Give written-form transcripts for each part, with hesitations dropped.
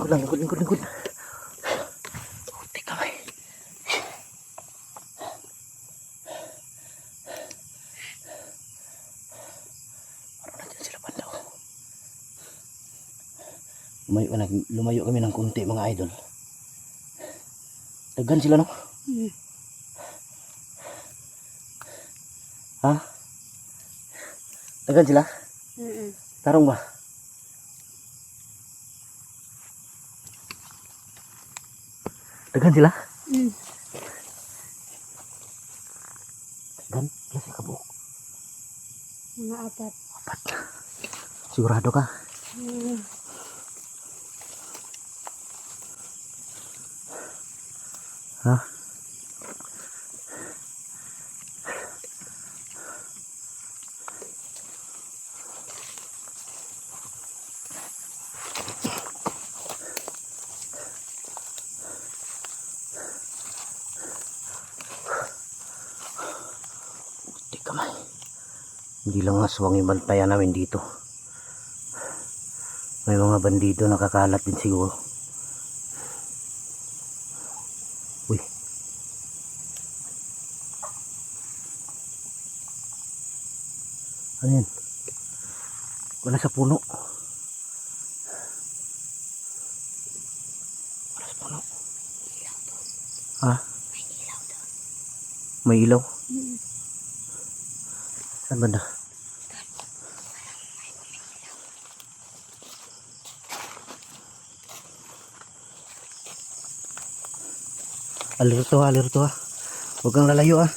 lang, lingkod. Kunti kamay. Parang nandiyan sila banda. Lumayo kami ng kunti mga idol. Daghan sila no? Ha? Daghan sila? Tarong ba? Daghan sila? Daghan? Kasi kabuok. Mga apat. Sigurado ka? Ha? Kamay. Hindi lang aswang yung bantayan namin dito. May mga bandido nakakalat din siguro. Uy. Ano yan? Wala sa puno. Wala sa puno. Ha? May ilaw. Saan banda? Alerto ha. Huwag kang lalayo ah.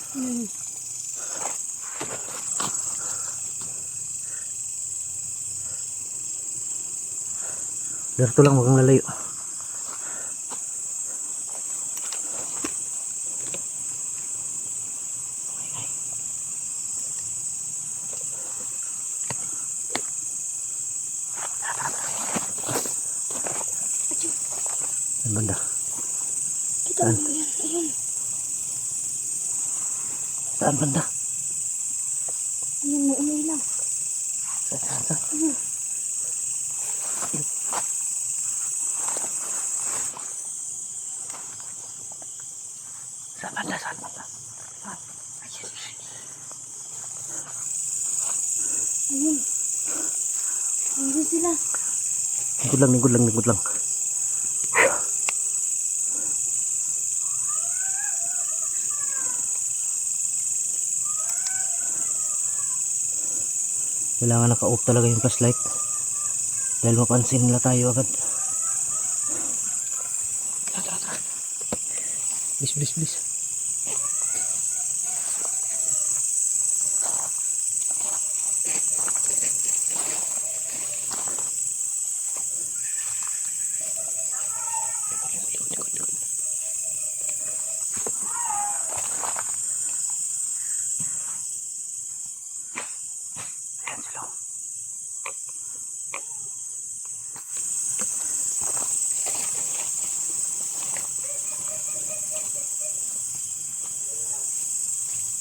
Alerto lang, huwag kang lalayo. Saan banda? Saan? Saan banda? Ayun, may umilaw. Saan? Saan banda? Ayun. Ayun sila. Lingkod lang. Kailangan naka-off talaga yung flashlight dahil mapansin nila tayo agad. Tara. Please. Ayan sila.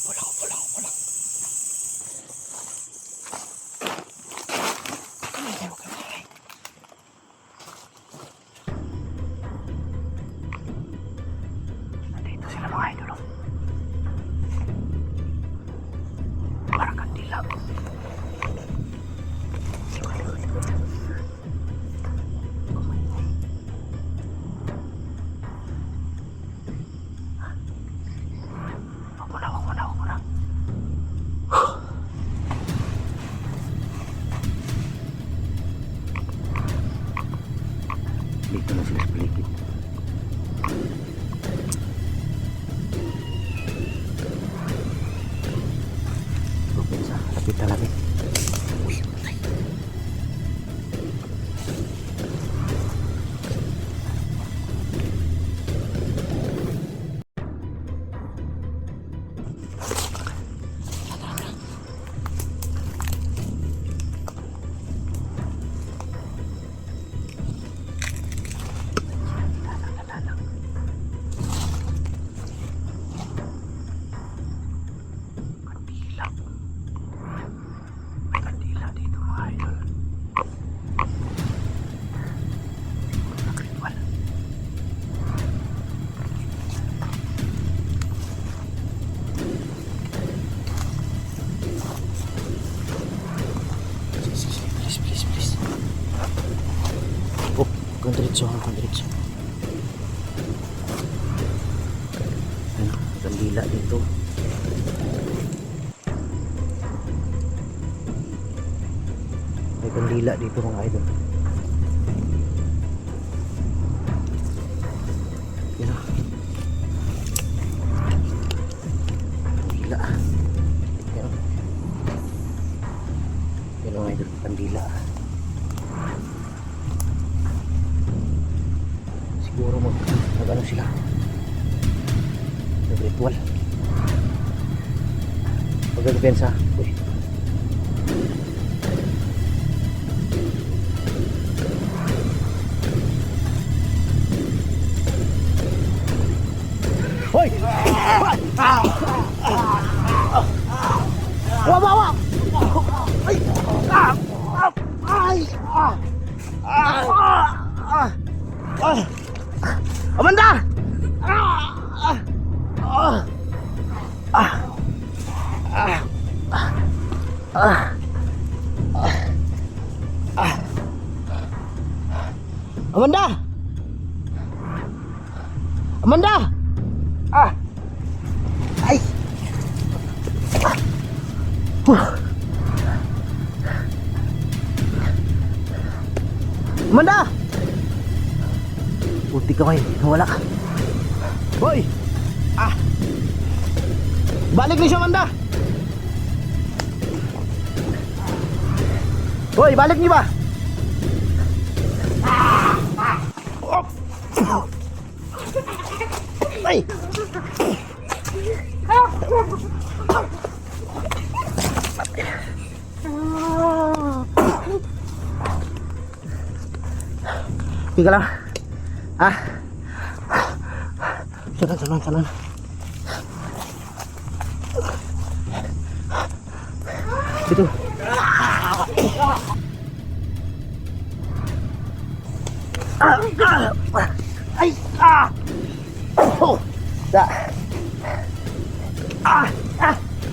Pulang. Nandito sila mga idol. Parang kandila. Wag mo na. Dito na sila sa paligid. Lapitan natin. Uy, patay. Hanggang diretso. Ano, kandila dito. May kandila dito mga idol. Yan o. Kandila. Yan o. Yan o mga idol, kandila. Siguro mag-ano sila. Nag-ritual. Pag-depensa. Uy. Hoy! Wawa! Ay! Ay! Amanda! Amanda! Amanda! Ay! Amanda! Puti ka kayo, nawala. Hoy! Balik niyo siya, Amanda! Hoy, balik niyo ba? Ay! Tika lang. Sanan. Itu. Ay! Oh! Da.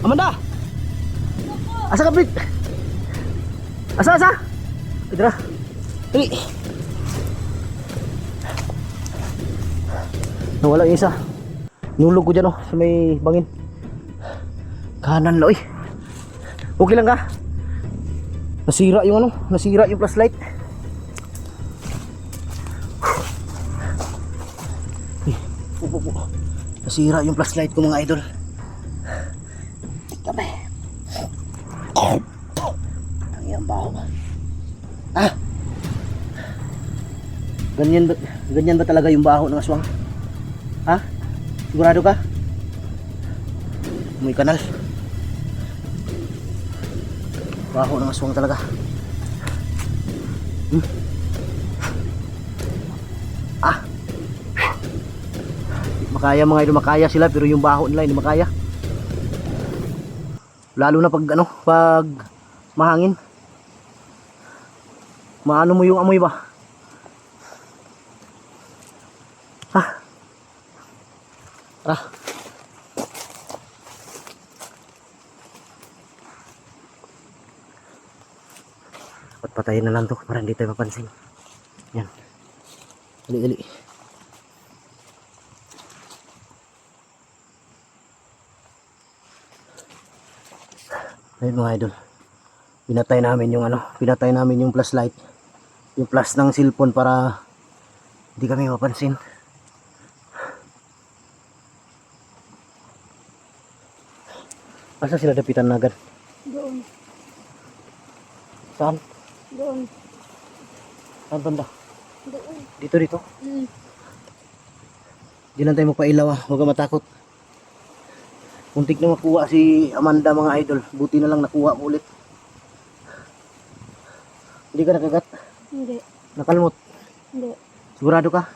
Amanda! Asa ka, Brit? Asa? Idra. Dali. Nawala yung isa. Nulog ko dyan, sa may bangin. Kanan, loy. Okay lang ka? Nasira yung flashlight. Upo. Nasira yung flashlight ko mga idol. Tabi. Ang iyang baho. Ganyan ba talaga yung baho ng aswang? Sigurado ka? May kanal. Baho ng aswang talaga. Makaya mga idol, makaya sila pero yung baho nila hindi makaya. Lalo na pag mahangin. Maano mo yung amoy ba? Tara. At patayin na lang to para hindi tayo mapansin. Yan. Dali. Ayun mga idol. Pinatay namin yung flashlight. Yung flash ng cellphone para hindi kami mapansin. Asa sila dapitan na agad? Doon. Saan? Doon. Saan banda? Doon. Dito? Di lang tayo magpailaw, huwag ka matakot. Muntik na makuha si Amanda mga idol. Buti na lang nakuha ulit. Hindi ka nakagat? Hindi. Nakalmot? Hindi. Sigurado ka?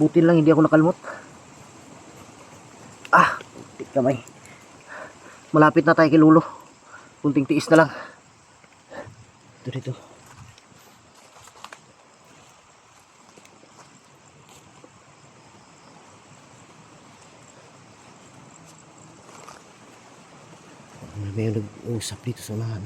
Buti lang hindi ako nakalmot. Muntik kamay. Malapit na tayo kay Lulo. Kunting tiis na lang. Dito. May nag-uusap dito sa unahan.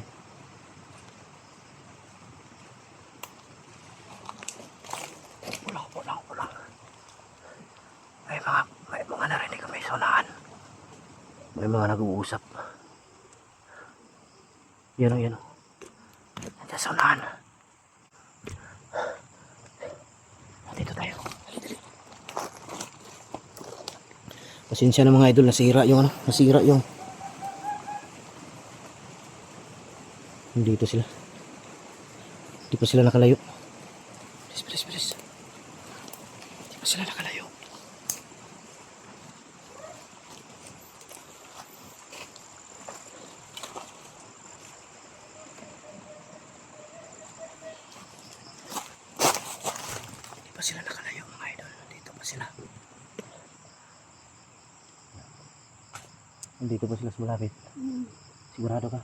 May mga nag-uusap. Yan o, yan o. Nandiyan sa unahan. Dito tayo. Pasensya na mga idol, nasira yung ano, nasira yung. Dito sila. Di pa sila nakalayo. Bilis, bilis, bilis. Di pa sila nakalayo. Di pa sila nakalayo mga idol. Dito pa sila. Dito pa sila sa malapit. Sigurado ka?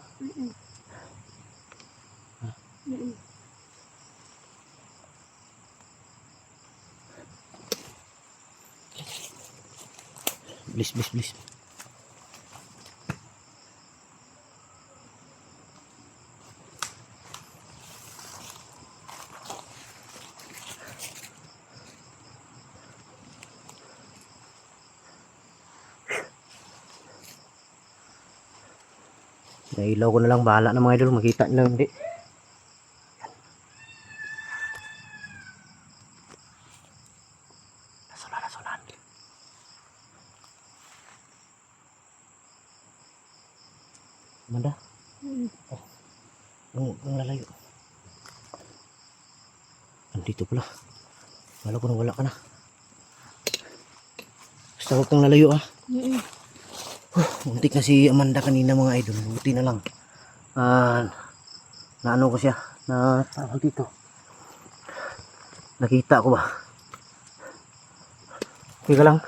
Bilis, bilis, bilis. Nailaw ko na lang, bahala na mga idol, makita nila hindi. Nasunan, nasunan. Amanda? Oh, ang lalayo. Andito pala. Wala ko na, wala ka na. Basta huwag kang lalayo ah. Muntik na si Amanda kanina mga idol. Buti na lang. Na ano ko siya. Na tawag dito. Nakita ko ba? Okay ka lang?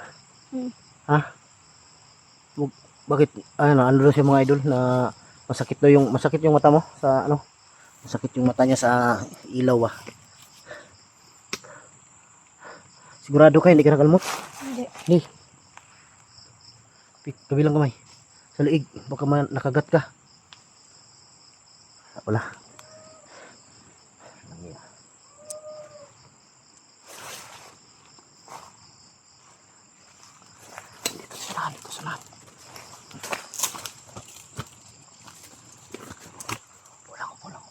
Ha? Bakit? Ano daw siya mga idol na masakit yung mata mo sa ano? Masakit yung mata niya sa ilaw ah. Sigurado ka hindi ka nakalmot? Hindi. Kabilang kamay. Sa liig. Baka nakagat ka. Wala. Dito sa lahat. Pulang.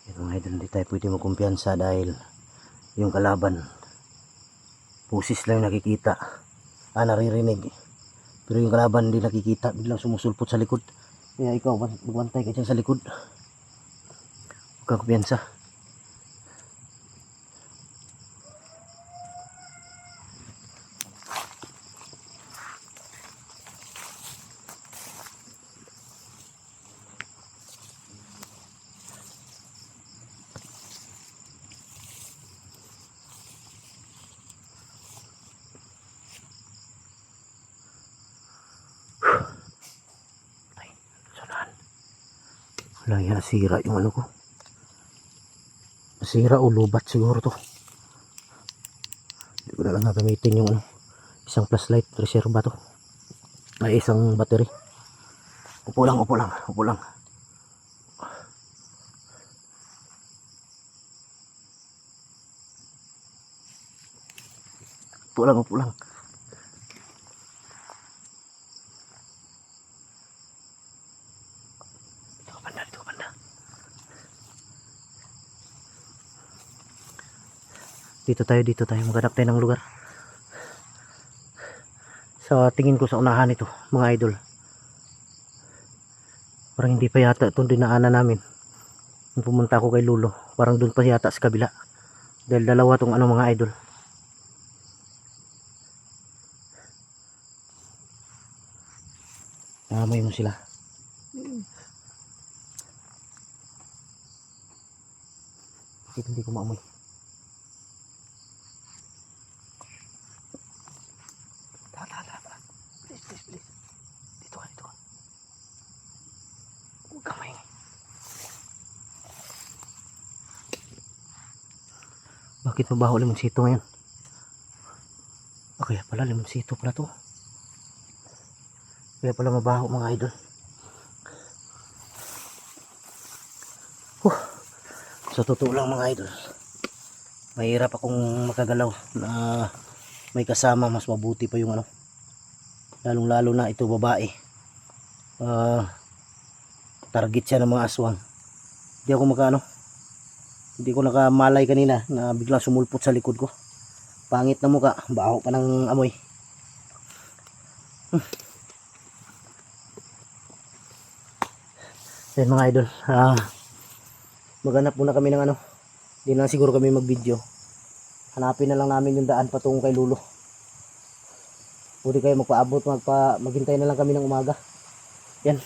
Ito mga idol, hindi tayo pwede magkumpiyansa dahil yung kalaban pusis lang nakikita, naririnig, pero yung kalaban hindi nakikita, biglang sumusulpot sa likod. Kaya ikaw magbantay ka dyan sa likod, huwag kang kumpiyansa. Wala yan, nasira yung ano ko. Nasira o lubat siguro to. Hindi ko na lang gagamitin yung ano, isang flashlight, reserva to. Ay isang battery. Upo lang. Upo lang. Dito ka banda. Dito tayo. Maghanap tayo ng lugar. Sa tingin ko sa unahan ito, mga idol. Parang hindi pa yata itong dinaanan namin. Nung pumunta ako kay Lulo, parang doon pa yata sa kabila. Dahil dalawa tong ano mga idol. Naamoy mo sila. Bakit hindi ko maamoy? Tara. Please. Dito ka. Huwag ka maingay. Bakit mabaho limonsito ngayon? Okay pala, limonsito pala to. Kaya pala mabaho mga idol. Sa totoo lang mga idol, Mahirap akong makagalaw na may kasama, mas mabuti pa yung ano, lalong lalo na ito babae. Target siya ng mga aswang. Hindi ako hindi ko nakamalay kanina na biglang sumulpot sa likod ko. Pangit na mukha, baho pa ng amoy. Yan mga idol, maghanap muna kami ng ano, hindi na siguro kami mag video. Hanapin na lang namin yung daan patungo kay Lulo. Pwede kayo magpaabot, maghintay na lang kami ng umaga. Yan.